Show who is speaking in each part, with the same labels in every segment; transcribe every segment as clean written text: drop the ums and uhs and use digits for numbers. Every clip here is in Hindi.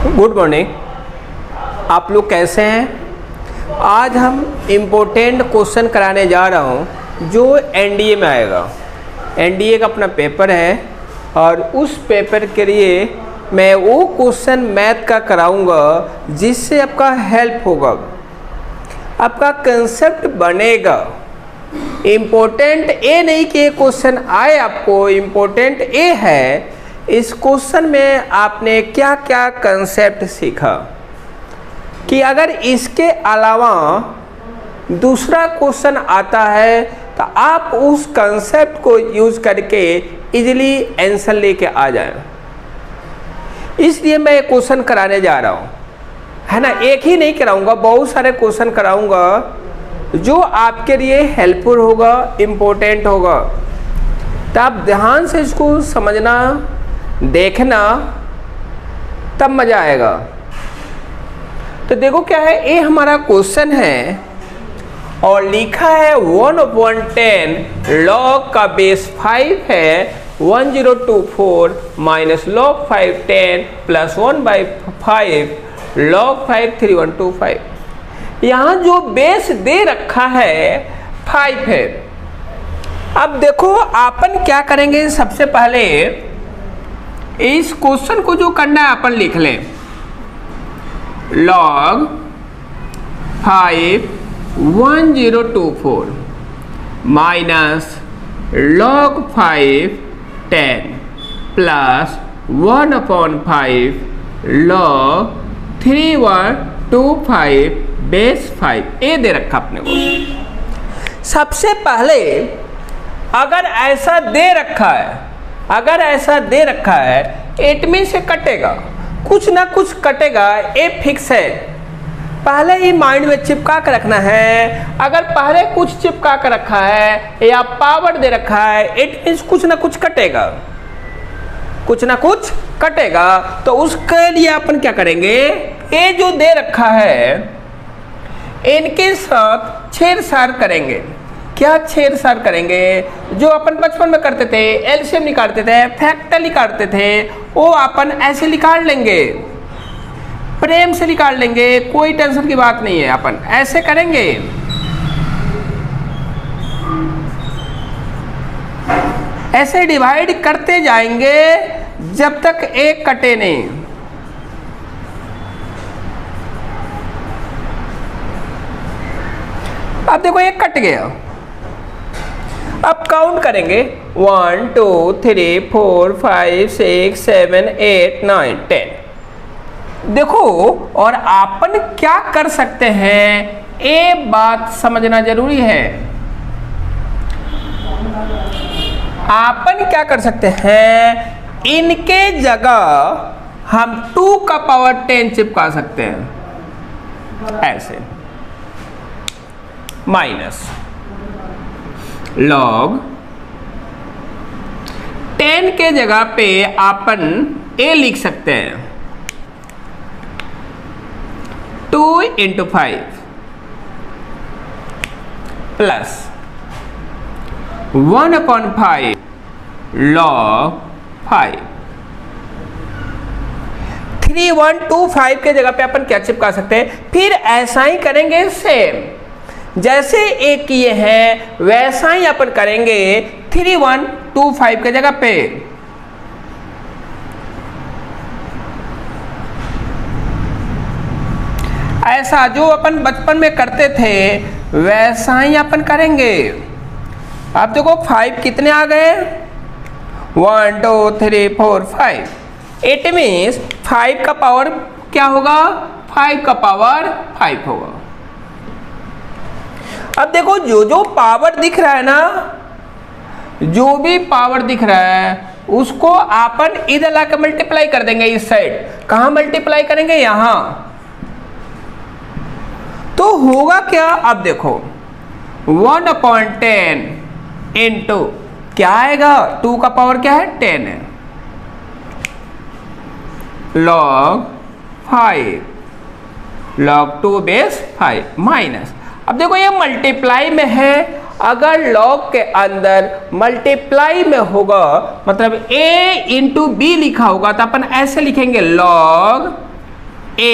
Speaker 1: Good morning. आप लोग कैसे हैं? आज हम इम्पोर्टेंट क्वेश्चन कराने जा रहा हूं जो एनडीए में आएगा। एनडीए का अपना पेपर है और उस पेपर के लिए मैं वो क्वेश्चन मैथ का कराऊंगा जिससे आपका हेल्प होगा, आपका कंसेप्ट बनेगा। इम्पोर्टेंट ये नहीं कि ये क्वेश्चन आए आपको, इम्पोर्टेंट ये है इस क्वेश्चन में आपने क्या क्या कंसेप्ट सीखा कि अगर इसके अलावा दूसरा क्वेश्चन आता है तो आप उस कंसेप्ट को यूज करके इजीली आंसर लेके आ जाएं। इसलिए मैं ये क्वेश्चन कराने जा रहा हूँ, है ना। एक ही नहीं कराऊंगा, बहुत सारे क्वेश्चन कराऊंगा जो आपके लिए हेल्पफुल होगा, इम्पोर्टेंट होगा। तो आप ध्यान से इसको समझना, देखना, तब मजा आएगा। तो देखो क्या है, ये हमारा क्वेश्चन है और लिखा है 1/10 लॉग का बेस 5 है 1024 माइनस लॉग 5 10 प्लस 1/5 लॉग 5 3125। यहाँ जो बेस दे रखा है 5 है। अब देखो अपन क्या करेंगे, सबसे पहले इस क्वेश्चन को जो करना है अपन लिख लें log 5 1024 minus log 5 10 plus 1/5 log 3125 base 5 ये दे रखा अपने को। सबसे पहले अगर ऐसा दे रखा है, एट में से कटेगा, कुछ ना कुछ कटेगा, ये फिक्स है। पहले ही माइंड में चिपका कर रखना है। अगर पहले कुछ चिपका कर रखा है या पावर दे रखा है, इट मीन्स कुछ ना कुछ कटेगा। तो उसके लिए अपन क्या करेंगे, ये जो दे रखा है इनके साथ छेड़छाड़ करेंगे। क्या छेड़छाड़ करेंगे? जो अपन बचपन में करते थे, एलसीएम निकालते थे, फैक्टर निकालते थे, वो अपन ऐसे निकाल लेंगे, प्रेम से निकाल लेंगे, कोई टेंशन की बात नहीं है। अपन ऐसे करेंगे, ऐसे डिवाइड करते जाएंगे जब तक एक कटे नहीं। अब देखो एक कट गया, अब काउंट करेंगे 1 2 3 4 5 6 7 8 9 10। देखो और अपन क्या कर सकते हैं, ये बात समझना जरूरी है। अपन क्या कर सकते हैं, इनके जगह हम 2 का पावर 10 चिपका सकते हैं ऐसे, माइनस लॉग 10 के जगह पे अपन ए लिख सकते हैं 2 × 5 प्लस 1/5 लॉग 5। 3125 के जगह पे अपन क्या चिपका सकते हैं। फिर ऐसा ही करेंगे, सेम जैसे एक किए हैं वैसा ही अपन करेंगे 3125 के जगह पे। ऐसा जो अपन बचपन में करते थे वैसा ही अपन करेंगे। अब देखो 5 कितने आ गए, 1 2 3 4 5। इट मीन्स 5 का पावर क्या होगा, 5 का पावर 5 होगा। अब देखो जो पावर दिख रहा है ना, जो भी पावर दिख रहा है उसको अपन इधर लाकर मल्टीप्लाई कर देंगे इस साइड। कहाँ मल्टीप्लाई करेंगे, यहां। तो होगा क्या, अब देखो 1/10 इंटू क्या आएगा, 2 का पावर क्या है 10 है, log 5 log 2 बेस 5 माइनस। अब देखो ये मल्टीप्लाई में है, अगर लॉग के अंदर मल्टीप्लाई में होगा मतलब a इंटू बी लिखा होगा तो अपन ऐसे लिखेंगे log a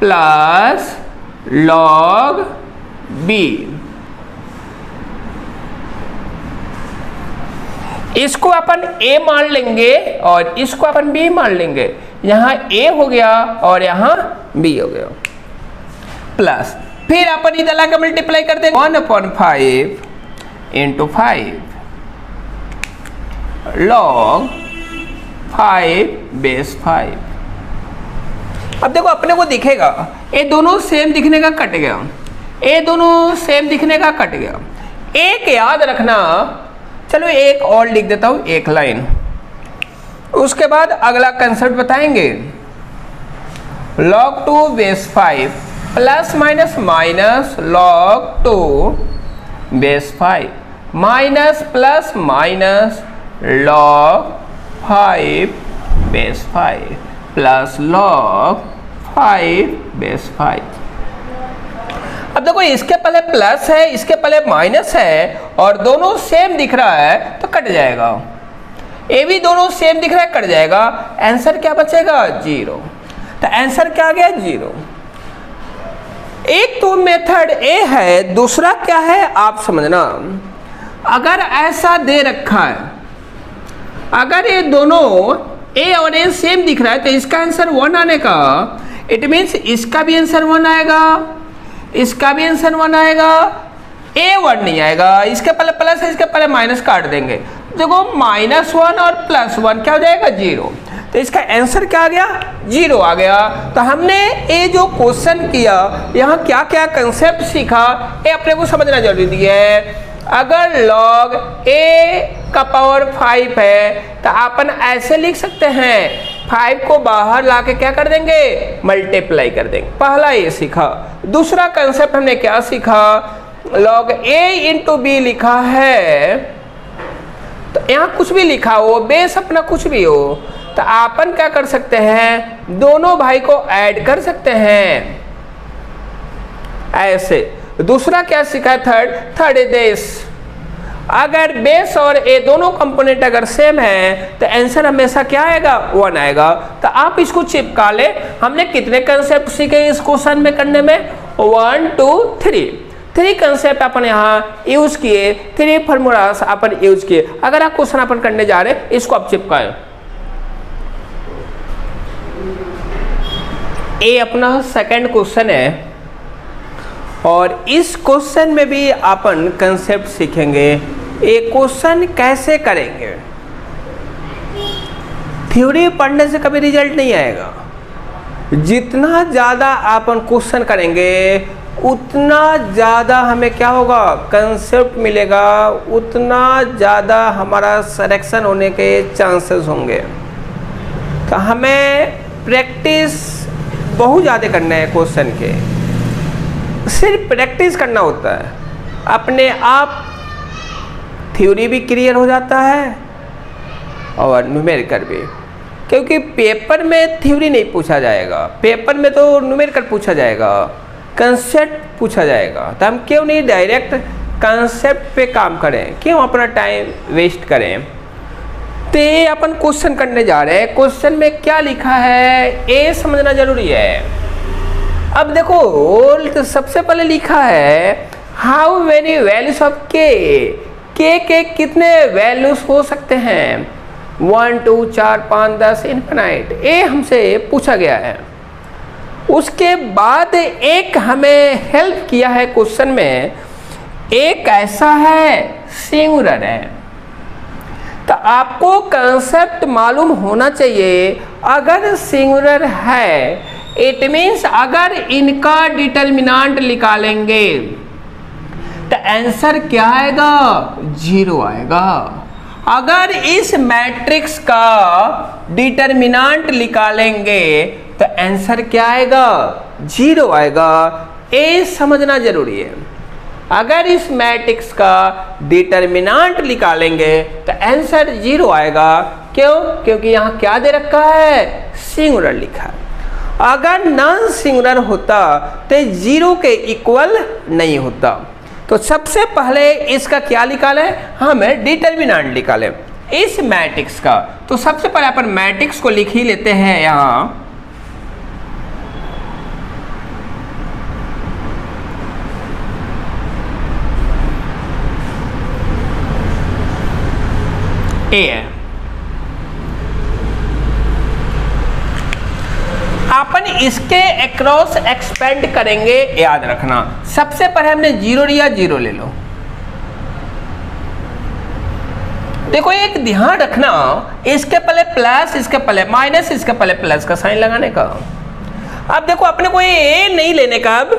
Speaker 1: plus log b। इसको अपन a मान लेंगे और इसको अपन b मान लेंगे। यहाँ a हो गया और यहाँ b हो गया, प्लस फिर अपन इधर लाकर मल्टीप्लाई कर देंगे 1/5 इंटू 5 log 5 बेस 5। अब देखो अपने को दिखेगा ये दोनों सेम दिखने का कट गया, ये दोनों सेम दिखने का कट गया। एक याद रखना, चलो एक और लिख देता हूं, एक लाइन, उसके बाद अगला कंसेप्ट बताएंगे। log 2 base 5 plus minus minus log 2 base 5 minus plus minus log 5 base 5 plus log 5 base 5। अब देखो इसके पहले प्लस है, इसके पहले माइनस है और दोनों सेम दिख रहा है तो कट जाएगा। ए भी दोनों सेम दिख रहा है, कट जाएगा। आंसर क्या बचेगा? 0। तो आंसर क्या आ गया? 0। एक तो मेथड ए है, दूसरा क्या है आप समझना। अगर ऐसा दे रखा है, अगर ये दोनों ए और ए सेम दिख रहा है तो इसका आंसर 1 आने का, इट मीन्स इसका भी आंसर 1 आएगा, इसका भी आंसर 1 आएगा, ए 1 नहीं आएगा। इसके पहले प्लस है, इसके पहले माइनस काट देंगे। देखो -1 और +1 क्या हो जाएगा? 0। तो इसका आंसर क्या आ गया? 0 आ गया। तो हमने ये जो क्वेश्चन किया, यहाँ क्या क्या कंसेप्ट सीखा, ये अपने को समझना जरूरी है। अगर log a का पावर 5 है तो अपन ऐसे लिख सकते हैं, 5 को बाहर लाके क्या कर देंगे? मल्टीप्लाई कर देंगे। पहला ये सीखा। दूसरा कंसेप्ट हमने क्या सीखा? log a इंटू b लिखा है, तो यहाँ कुछ भी लिखा हो, बेस अपना कुछ भी हो, तो अपन क्या कर सकते हैं? दोनों भाई को ऐड कर सकते हैं ऐसे। दूसरा क्या सीखा है? थर्ड देश। अगर बेस और ए दोनों कंपोनेंट अगर सेम है तो आंसर हमेशा क्या आएगा? 1 आएगा। तो आप इसको चिपका ले। हमने कितने कंसेप्ट सीखे इस क्वेश्चन में करने में? 1 2 3 कंसेप्ट अपन यहाँ यूज किए, 3 फॉर्मूलास अपन यूज किए। अगर आप क्वेश्चन अपन करने जा रहे हैं, इसको आप चिपकाएं। ये अपना सेकंड क्वेश्चन है और इस क्वेश्चन में भी अपन कंसेप्ट सीखेंगे। ये क्वेश्चन कैसे करेंगे? थ्योरी पढ़ने से कभी रिजल्ट नहीं आएगा। जितना ज़्यादा अपन क्वेश्चन करेंगे उतना ज़्यादा हमें क्या होगा? कंसेप्ट मिलेगा, उतना ज़्यादा हमारा सिलेक्शन होने के चांसेस होंगे। तो हमें प्रैक्टिस बहुत ज़्यादा करना है क्वेश्चन के। सिर्फ प्रैक्टिस करना होता है, अपने आप थ्योरी भी क्लियर हो जाता है और न्यूमेरिकल भी। क्योंकि पेपर में थ्योरी नहीं पूछा जाएगा, पेपर में तो न्यूमेरिकल पूछा जाएगा, कंसेप्ट पूछा जाएगा। तो हम क्यों नहीं डायरेक्ट कंसेप्ट पे काम करें, क्यों अपना टाइम वेस्ट करें? तो ये अपन क्वेश्चन करने जा रहे हैं। क्वेश्चन में क्या लिखा है ये समझना जरूरी है। अब देखो तो सबसे पहले लिखा है हाउ मेनी वैल्यूज ऑफ के कितने वैल्यूज हो सकते हैं? 1 2 4 5 10 इनफिनाइट। ये हमसे पूछा गया है। उसके बाद एक हमें हेल्प किया है क्वेश्चन में, एक ऐसा है सिंगुलर है। तो आपको कंसेप्ट मालूम होना चाहिए। अगर सिंगुलर है इट मीन्स अगर इनका डिटर्मिनेंट निकालेंगे तो आंसर क्या आएगा? 0 आएगा। अगर इस मैट्रिक्स का डिटर्मिनेंट निकालेंगे तो आंसर क्या आएगा? 0 आएगा। ये समझना जरूरी है। अगर इस मैट्रिक्स का डिटर्मिनेंट निकालेंगे तो आंसर 0 आएगा। क्यों? क्योंकि यहाँ क्या दे रखा है? सिंगुलर लिखा है। अगर नॉन सिंगुलर होता तो 0 के इक्वल नहीं होता। तो सबसे पहले इसका क्या निकालें? हमें डिटर्मिनेंट निकालें इस मैट्रिक्स का। तो सबसे पहले अपन मैट्रिक्स को लिख ही लेते हैं यहाँ। ए है। अपन इसके अक्रॉस एक्सपेंड करेंगे, याद रखना। सबसे पहले हमने 0 लिया, 0 ले लो। देखो एक ध्यान रखना, इसके पहले प्लस, इसके पहले माइनस, इसके पहले प्लस का साइन लगाने का। अब देखो अपने को ये नहीं लेने का, अब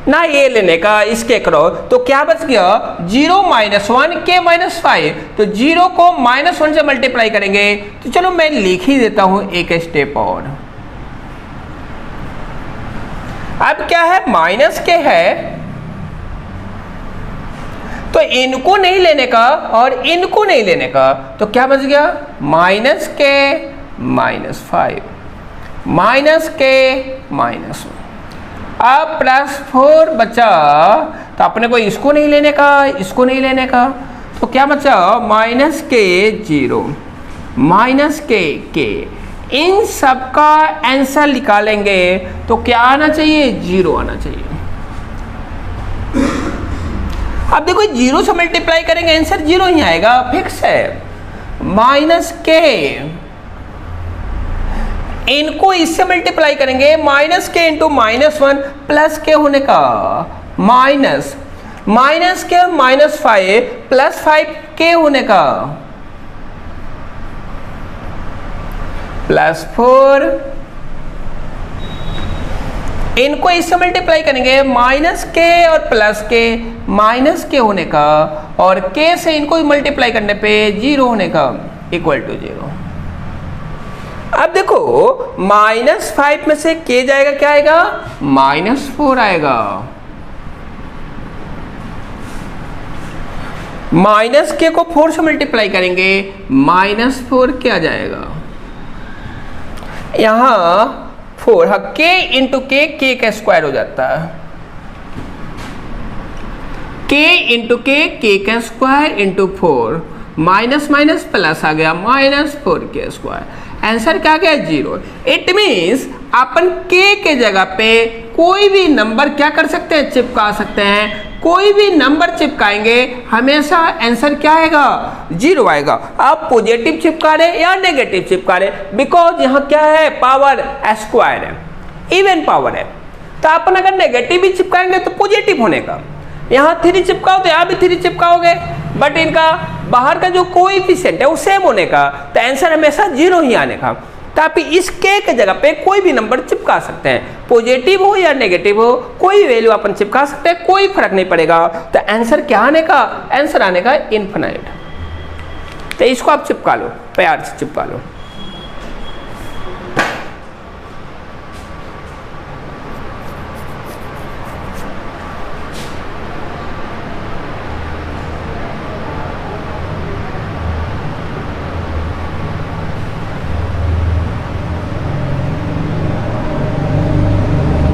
Speaker 1: ना ये लेने का इसके क्रॉस, तो क्या बच गया 0 - 1 k - 5। तो 0 को -1 से मल्टीप्लाई करेंगे। तो चलो मैं लिख ही देता हूं एक स्टेप और। अब क्या है, माइनस के है, तो इनको नहीं लेने का और इनको नहीं लेने का, तो क्या बच गया -k -5 -k -1। अब +4 बचा, तो अपने को इसको नहीं लेने का, इसको नहीं लेने का, तो क्या बचा -k 0 -k। इन सब का आंसर निकालेंगे तो क्या आना चाहिए, 0 आना चाहिए। अब देखो 0 से मल्टीप्लाई करेंगे आंसर 0 ही आएगा, फिक्स है। -k, इनको इससे मल्टीप्लाई करेंगे, -k × -1 +k होने का, -k -5 +5k होने का, +4, इनको इससे मल्टीप्लाई करेंगे, -k और +k होने का, और k से इनको मल्टीप्लाई करने पे 0 होने का, = 0। अब देखो -5 में से k जाएगा, क्या आएगा -4 आएगा। -k को 4 से मल्टीप्लाई करेंगे, -4 क्या जाएगा, यहां 4, हाँ k × k का स्क्वायर हो जाता है, k × k का स्क्वायर × 4, माइनस प्लस आ गया, -4k स्क्वायर। आंसर क्या गया 0। इट मीन्स अपन k के जगह पे कोई भी नंबर क्या कर सकते हैं, चिपका सकते हैं। कोई भी नंबर चिपकाएंगे हमेशा आंसर क्या आएगा, 0 आएगा। आप पॉजिटिव चिपका रहे या नेगेटिव चिपका रहे, बिकॉज यहाँ क्या है, पावर स्क्वायर है, इवन पावर है। तो अपन अगर नेगेटिव भी चिपकाएंगे तो पॉजिटिव होने का, यहाँ 3 चिपकाओ तो यहाँ भी 3 चिपकाओगे, बट इनका बाहर का जो कोएफिशिएंट है वो सेम होने का, तो आंसर हमेशा 0 ही आने का। तो आप इस k के जगह पे कोई भी नंबर चिपका सकते हैं, पॉजिटिव हो या नेगेटिव हो, कोई वैल्यू अपन चिपका सकते हैं, कोई फर्क नहीं पड़ेगा। तो आंसर क्या आने का, आंसर आने का इनफिनाइट। तो इसको आप चिपका लो, प्यार से चिपका लो।